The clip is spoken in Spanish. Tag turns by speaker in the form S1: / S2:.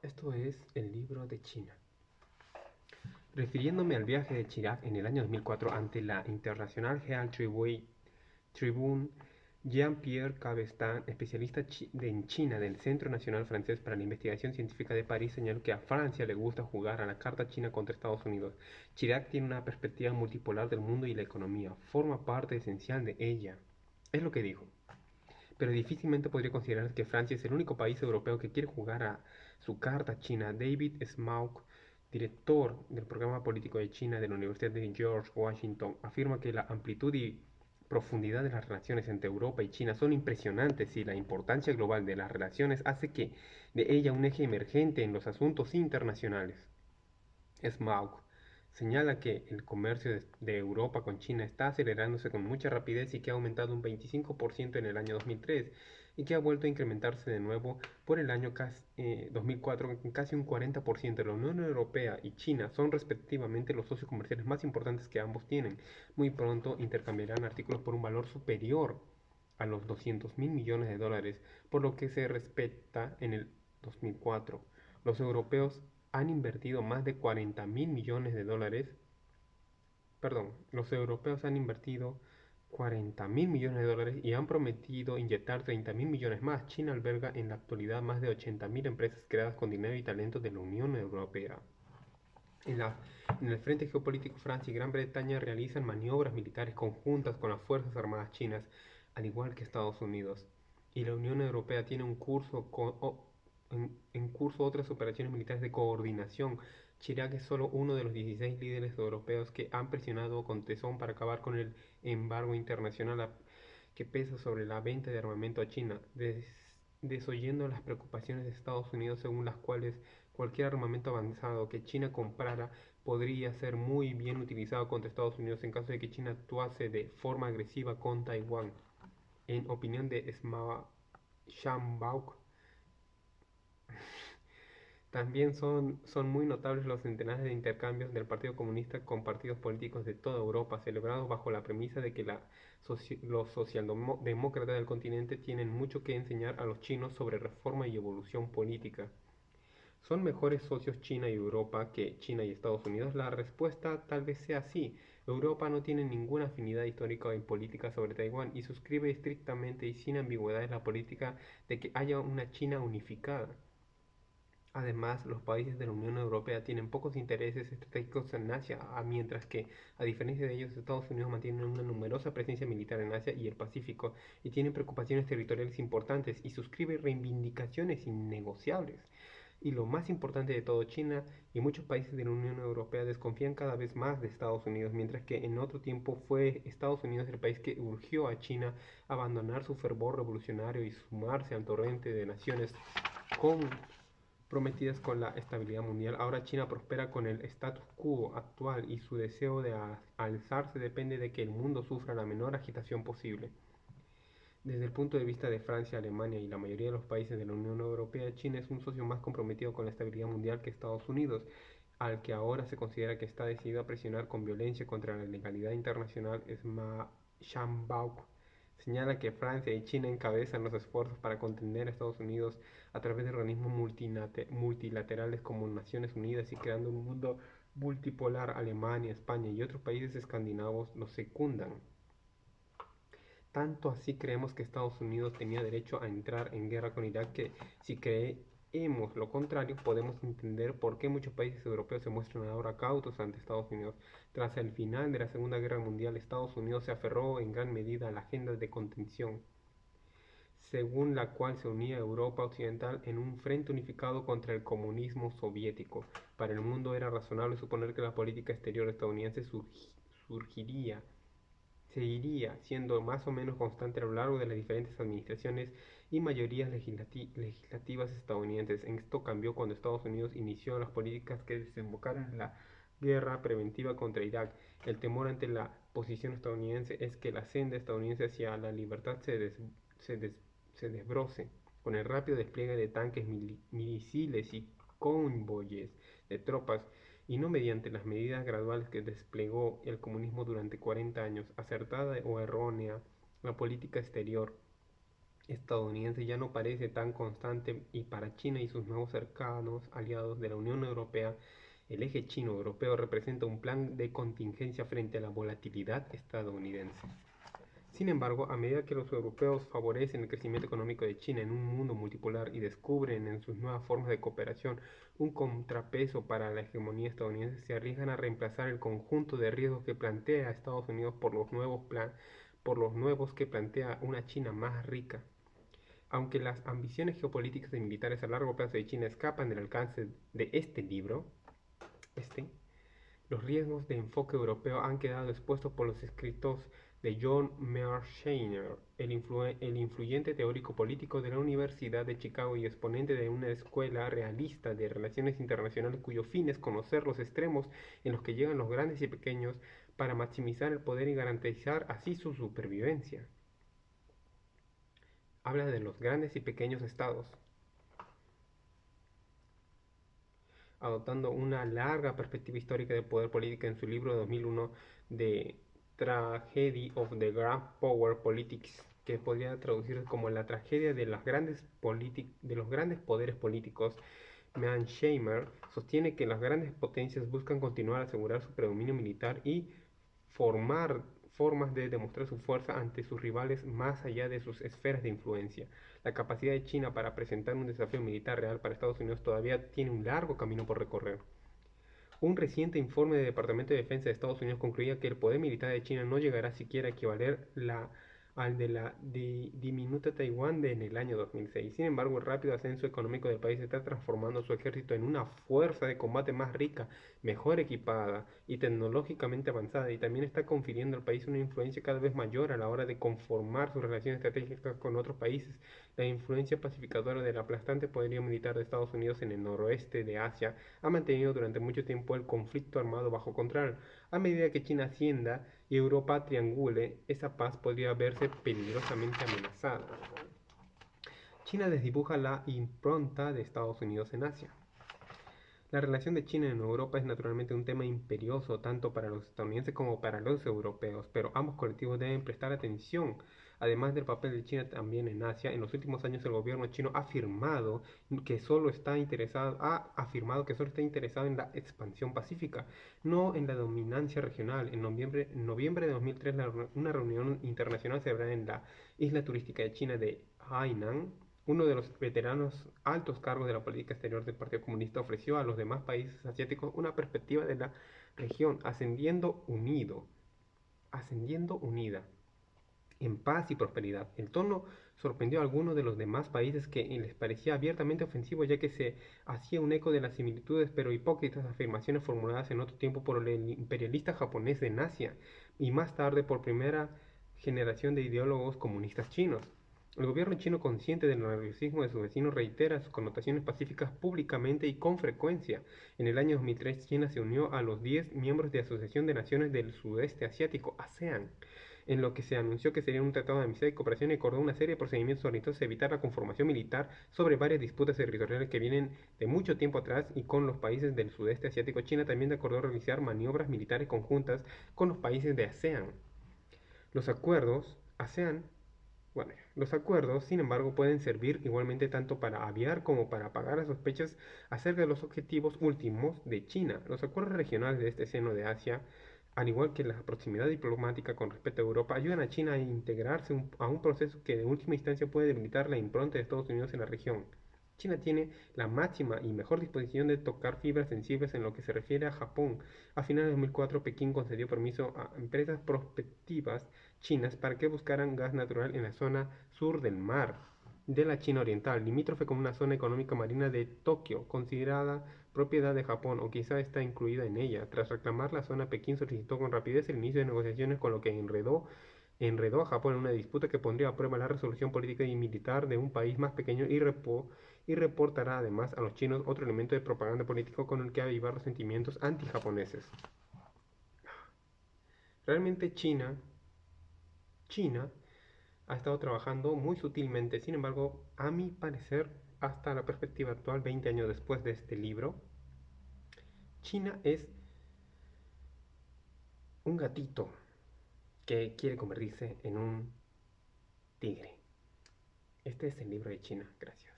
S1: Esto es el libro de China. Refiriéndome al viaje de Chirac en el año 2004 ante la International Herald Tribune, Jean-Pierre Cabestan, especialista en China del Centro Nacional Francés para la Investigación Científica de París, señaló que a Francia le gusta jugar a la carta china contra Estados Unidos. Chirac tiene una perspectiva multipolar del mundo y la economía, forma parte esencial de ella. Es lo que dijo, pero difícilmente podría considerar que Francia es el único país europeo que quiere jugar a su carta china. David Smauk, director del programa político de China de la Universidad de George Washington, afirma que la amplitud y profundidad de las relaciones entre Europa y China son impresionantes y la importancia global de las relaciones hace que de ella un eje emergente en los asuntos internacionales. Smaug señala que el comercio de Europa con China está acelerándose con mucha rapidez y que ha aumentado un 25% en el año 2003 y que ha vuelto a incrementarse de nuevo por el año 2004 en casi un 40%. La Unión Europea y China son respectivamente los socios comerciales más importantes que ambos tienen. Muy pronto intercambiarán artículos por un valor superior a los 200.000 millones de dólares, por lo que se respeta en el 2004. Los europeos han invertido más de 40.000 millones de dólares, perdón, los europeos han invertido 40.000 millones de dólares y han prometido inyectar 30.000 millones más. China alberga en la actualidad más de 80.000 empresas creadas con dinero y talento de la Unión Europea. En, la, en el frente geopolítico, Francia y Gran Bretaña realizan maniobras militares conjuntas con las Fuerzas Armadas chinas, al igual que Estados Unidos. Y la Unión Europea tiene en curso otras operaciones militares de coordinación. Chirac es solo uno de los 16 líderes europeos que han presionado con tesón para acabar con el embargo internacional que pesa sobre la venta de armamento a China, desoyendo las preocupaciones de Estados Unidos según las cuales cualquier armamento avanzado que China comprara podría ser muy bien utilizado contra Estados Unidos en caso de que China actuase de forma agresiva con Taiwán. En opinión de Schambach, también son muy notables los centenares de intercambios del Partido Comunista con partidos políticos de toda Europa, celebrados bajo la premisa de que los socialdemócratas del continente tienen mucho que enseñar a los chinos sobre reforma y evolución política. ¿Son mejores socios China y Europa que China y Estados Unidos? La respuesta tal vez sea sí. Europa no tiene ninguna afinidad histórica en política sobre Taiwán y suscribe estrictamente y sin ambigüedades la política de que haya una China unificada. Además, los países de la Unión Europea tienen pocos intereses estratégicos en Asia, mientras que, a diferencia de ellos, Estados Unidos mantiene una numerosa presencia militar en Asia y el Pacífico y tiene preocupaciones territoriales importantes y suscribe reivindicaciones innegociables. Y lo más importante de todo, China y muchos países de la Unión Europea desconfían cada vez más de Estados Unidos, mientras que en otro tiempo fue Estados Unidos el país que urgió a China a abandonar su fervor revolucionario y sumarse al torrente de naciones comprometidas con la estabilidad mundial. Ahora China prospera con el status quo actual y su deseo de alzarse depende de que el mundo sufra la menor agitación posible. Desde el punto de vista de Francia, Alemania y la mayoría de los países de la Unión Europea, China es un socio más comprometido con la estabilidad mundial que Estados Unidos, al que ahora se considera que está decidido a presionar con violencia contra la legalidad internacional. Schambaugh señala que Francia y China encabezan los esfuerzos para contener a Estados Unidos a través de organismos multilaterales como Naciones Unidas y creando un mundo multipolar. Alemania, España y otros países escandinavos los secundan. Tanto así creemos que Estados Unidos tenía derecho a entrar en guerra con Irak que si creemos lo contrario podemos entender por qué muchos países europeos se muestran ahora cautos ante Estados Unidos. Tras el final de la Segunda Guerra Mundial, Estados Unidos se aferró en gran medida a la agenda de contención, según la cual se unía a Europa Occidental en un frente unificado contra el comunismo soviético. Para el mundo era razonable suponer que la política exterior estadounidense surgiría seguiría siendo más o menos constante a lo largo de las diferentes administraciones y mayorías legislativas estadounidenses. Esto cambió cuando Estados Unidos inició las políticas que desembocaron en la guerra preventiva contra Irak. El temor ante la posición estadounidense es que la senda estadounidense hacia la libertad se, des, se desbroce con el rápido despliegue de tanques, misiles y convoyes de tropas y no mediante las medidas graduales que desplegó el comunismo durante 40 años, acertada o errónea, la política exterior estadounidense ya no parece tan constante y para China y sus nuevos cercanos aliados de la Unión Europea, el eje chino-europeo representa un plan de contingencia frente a la volatilidad estadounidense. Sin embargo, a medida que los europeos favorecen el crecimiento económico de China en un mundo multipolar y descubren en sus nuevas formas de cooperación un contrapeso para la hegemonía estadounidense, se arriesgan a reemplazar el conjunto de riesgos que plantea Estados Unidos por los nuevos que plantea una China más rica. Aunque las ambiciones geopolíticas y militares a largo plazo de China escapan del alcance de este libro, este, los riesgos de enfoque europeo han quedado expuestos por los escritos de John Mearsheimer, el influyente teórico político de la Universidad de Chicago y exponente de una escuela realista de relaciones internacionales cuyo fin es conocer los extremos en los que llegan los grandes y pequeños para maximizar el poder y garantizar así su supervivencia. Habla de los grandes y pequeños estados, adoptando una larga perspectiva histórica de poder político en su libro de 2001 de Tragedy of the Grand Power Politics, que podría traducirse como la tragedia de los grandes poderes políticos. Mearsheimer sostiene que las grandes potencias buscan continuar a asegurar su predominio militar y formar formas de demostrar su fuerza ante sus rivales más allá de sus esferas de influencia. La capacidad de China para presentar un desafío militar real para Estados Unidos todavía tiene un largo camino por recorrer. Un reciente informe del Departamento de Defensa de Estados Unidos concluía que el poder militar de China no llegará siquiera a equivaler al de la diminuta Taiwán en el año 2006. Sin embargo, el rápido ascenso económico del país está transformando su ejército en una fuerza de combate más rica, mejor equipada y tecnológicamente avanzada, y también está confiriendo al país una influencia cada vez mayor a la hora de conformar sus relaciones estratégicas con otros países. La influencia pacificadora del aplastante poderío militar de Estados Unidos en el noroeste de Asia ha mantenido durante mucho tiempo el conflicto armado bajo control. A medida que China ascienda y Europa triangule, esa paz podría verse peligrosamente amenazada. China desdibuja la impronta de Estados Unidos en Asia. La relación de China en Europa es naturalmente un tema imperioso tanto para los estadounidenses como para los europeos, pero ambos colectivos deben prestar atención. Además del papel de China también en Asia, en los últimos años el gobierno chino ha afirmado que solo está interesado en la expansión pacífica, no en la dominancia regional. En noviembre de 2003, una reunión internacional celebrada en la isla turística de China de Hainan, uno de los veteranos altos cargos de la política exterior del Partido Comunista ofreció a los demás países asiáticos una perspectiva de la región ascendiendo unida, en paz y prosperidad. El tono sorprendió a algunos de los demás países que les parecía abiertamente ofensivo, ya que se hacía un eco de las similitudes pero hipócritas afirmaciones formuladas en otro tiempo por el imperialista japonés en Asia y más tarde por primera generación de ideólogos comunistas chinos. El gobierno chino, consciente del narcisismo de sus vecinos, reitera sus connotaciones pacíficas públicamente y con frecuencia. En el año 2003, China se unió a los 10 miembros de la Asociación de Naciones del Sudeste Asiático, ASEAN, en lo que se anunció que sería un tratado de amistad y cooperación y acordó una serie de procedimientos orientados a evitar la conformación militar sobre varias disputas territoriales que vienen de mucho tiempo atrás y con los países del sudeste asiático. China también acordó realizar maniobras militares conjuntas con los países de ASEAN. Los acuerdos, sin embargo, pueden servir igualmente tanto para aviar como para apagar las sospechas acerca de los objetivos últimos de China. Los acuerdos regionales de este seno de Asia, al igual que la proximidad diplomática con respecto a Europa, ayudan a China a integrarse a un proceso que de última instancia puede debilitar la impronta de Estados Unidos en la región. China tiene la máxima y mejor disposición de tocar fibras sensibles en lo que se refiere a Japón. A finales de 2004, Pekín concedió permiso a empresas prospectivas chinas para que buscaran gas natural en la zona sur del mar de la China Oriental, limítrofe con una zona económica marina de Tokio, considerada propiedad de Japón o quizá está incluida en ella. Tras reclamar la zona, Pekín solicitó con rapidez el inicio de negociaciones, con lo que enredó a Japón en una disputa que pondría a prueba la resolución política y militar de un país más pequeño y reportará además a los chinos otro elemento de propaganda político con el que avivar los sentimientos anti-japoneses. Realmente China ha estado trabajando muy sutilmente. Sin embargo, a mi parecer, hasta la perspectiva actual, 20 años después de este libro, China es un gatito que quiere convertirse en un tigre. Este es el libro de China, gracias.